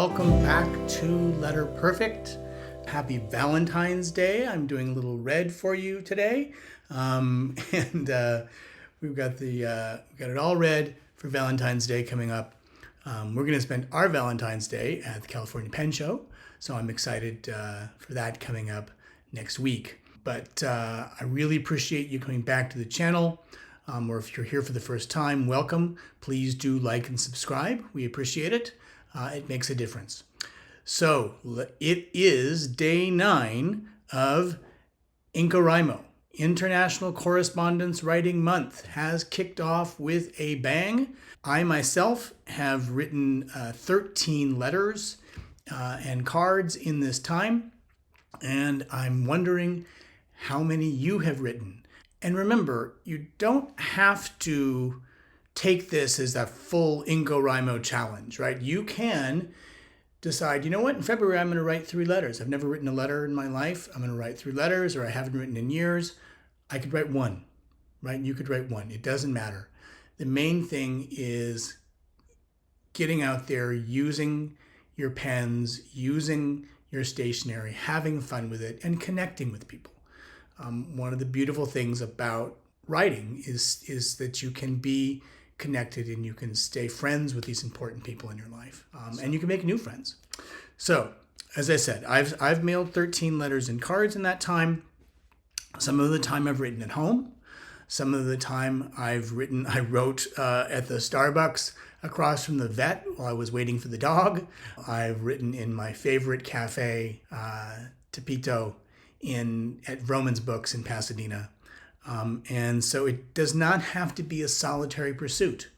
welcome back to Letter Perfect. Happy Valentine's Day. I'm doing a little red for you today. We've got it all red for Valentine's Day coming up. We're going to spend our Valentine's Day at the California Pen Show, so I'm excited for that coming up next week. But I really appreciate you coming back to the channel, or if you're here for the first time, welcome. Please do like and subscribe. We appreciate it. It makes a difference. So it is day 9 of INCOWRIMO. International Correspondence Writing Month has kicked off with a bang. I myself have written 13 letters and cards in this time, and I'm wondering how many you have written. And remember, you don't have to take this as a full INCOWRIMO challenge, right? You can decide, you know what, in February I'm going to write 3 letters. I've never written a letter in my life. I'm going to write 3 letters, or I haven't written in years. I could write 1, right? You could write 1. It doesn't matter. The main thing is getting out there, using your pens, using your stationery, having fun with it, and connecting with people. One of the beautiful things about writing is that you can be connected and you can stay friends with these important people in your life, and you can make new friends. So, as I said, I've mailed 13 letters and cards in that time. Some of the time I've written at home. Some of the time I wrote at the Starbucks across from the vet while I was waiting for the dog. I've written in my favorite cafe, Tepito, at Vroman's Books in Pasadena. And so it does not have to be a solitary pursuit.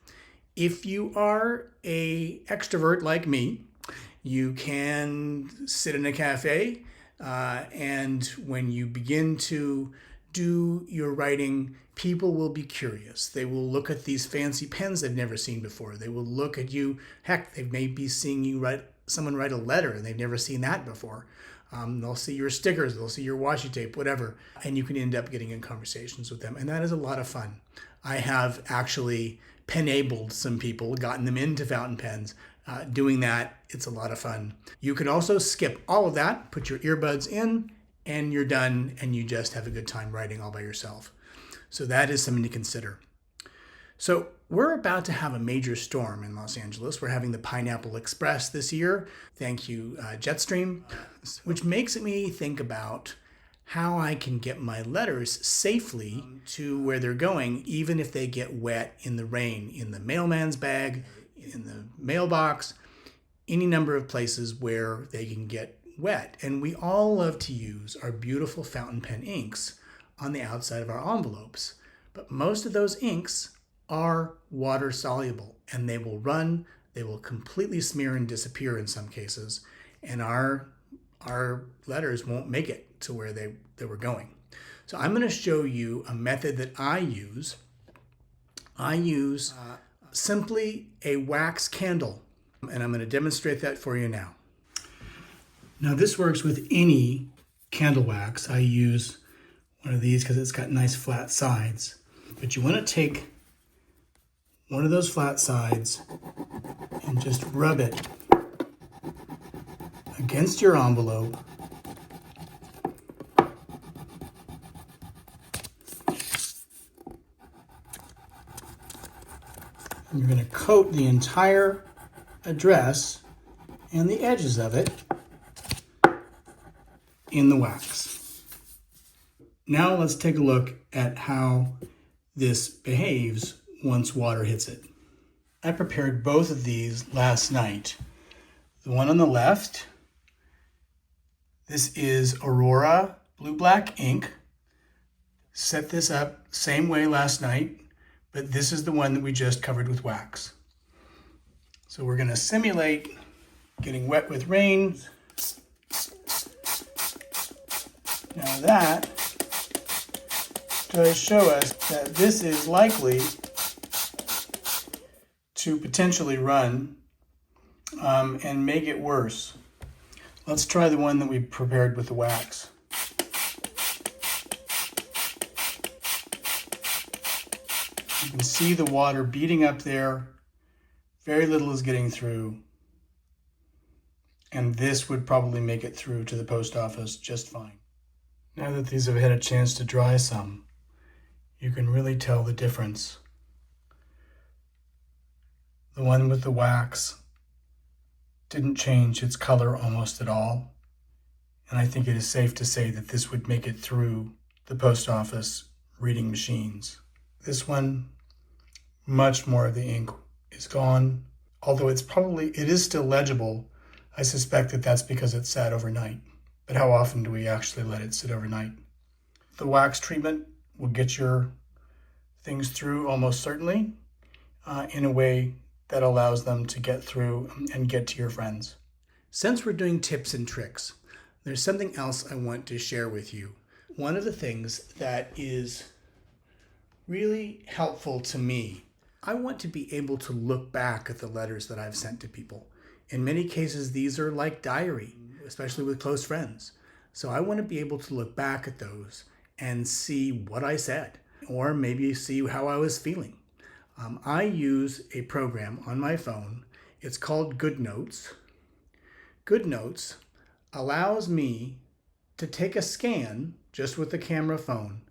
If you are an extrovert like me, you can sit in a cafe, and when you begin to do your writing, people will be curious. They will look at these fancy pens they've never seen before. They will look at you. Heck, they may be seeing you someone write a letter, and they've never seen that before. They'll see your stickers, they'll see your washi tape, whatever, and you can end up getting in conversations with them, and that is a lot of fun. I have actually pen-abled some people, gotten them into fountain pens. Doing that, it's a lot of fun. You can also skip all of that, put your earbuds in, and you're done, and you just have a good time writing all by yourself. So that is something to consider. So we're about to have a major storm in Los Angeles. We're having the Pineapple Express this year. Thank you, Jetstream, which makes me think about how I can get my letters safely to where they're going, even if they get wet in the rain, in the mailman's bag, in the mailbox, any number of places where they can get wet. And we all love to use our beautiful fountain pen inks on the outside of our envelopes. But most of those inks are water soluble, and they will run, they will completely smear and disappear in some cases, and our letters won't make it to where they were going. So I'm going to show you a method that I use. I use simply a wax candle, and I'm going to demonstrate that for you now. Now this works with any candle wax. I use one of these because it's got nice flat sides, but you want to take one of those flat sides and just rub it against your envelope. And you're going to coat the entire address and the edges of it in the wax. Now let's take a look at how this behaves once water hits it. I prepared both of these last night. The one on the left, this is Aurora Blue Black ink. Set this up same way last night, but this is the one that we just covered with wax. So we're going to simulate getting wet with rain. Now that does show us that this is likely to potentially run and make it worse. Let's try the one that we prepared with the wax. You can see the water beating up there. Very little is getting through. And this would probably make it through to the post office just fine. Now that these have had a chance to dry some, you can really tell the difference. The one with the wax didn't change its color almost at all. And I think it is safe to say that this would make it through the post office reading machines. This one, much more of the ink is gone. Although it is still legible, I suspect that that's because it sat overnight. But how often do we actually let it sit overnight? The wax treatment will get your things through almost certainly in a way that allows them to get through and get to your friends. Since we're doing tips and tricks, there's something else I want to share with you. One of the things that is really helpful to me, I want to be able to look back at the letters that I've sent to people. In many cases, these are like diary, especially with close friends. So I want to be able to look back at those and see what I said, or maybe see how I was feeling. I use a program on my phone. It's called Good Notes. Good Notes allows me to take a scan, just with the camera phone,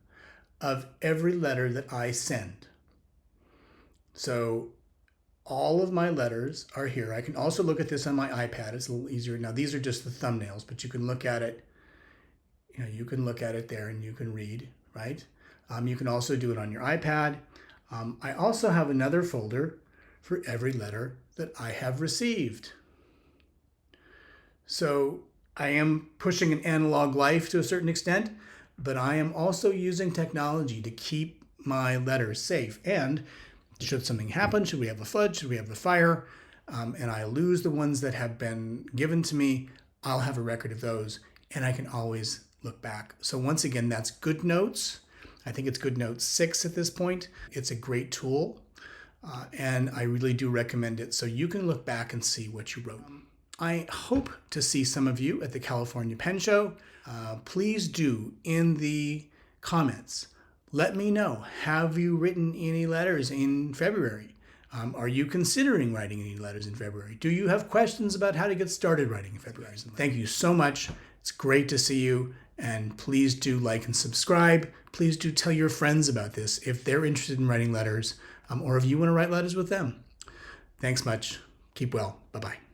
of every letter that I send. So all of my letters are here. I can also look at this on my iPad. It's a little easier. Now, these are just the thumbnails, but you can look at it. You can look at it there and you can read, right? You can also do it on your iPad. I also have another folder for every letter that I have received. So I am pushing an analog life to a certain extent, but I am also using technology to keep my letters safe. And should something happen, should we have a flood, should we have the fire, and I lose the ones that have been given to me, I'll have a record of those, and I can always look back. So once again, that's Good Notes. I think it's Good Notes 6 at this point. It's a great tool, and I really do recommend it so you can look back and see what you wrote. I hope to see some of you at the California Pen Show. Please do, in the comments, let me know, have you written any letters in February? Are you considering writing any letters in February? Do you have questions about how to get started writing in February? Thank you so much. It's great to see you. And please do like and subscribe. Please do tell your friends about this if they're interested in writing letters, or if you want to write letters with them. Thanks much. Keep well. Bye-bye.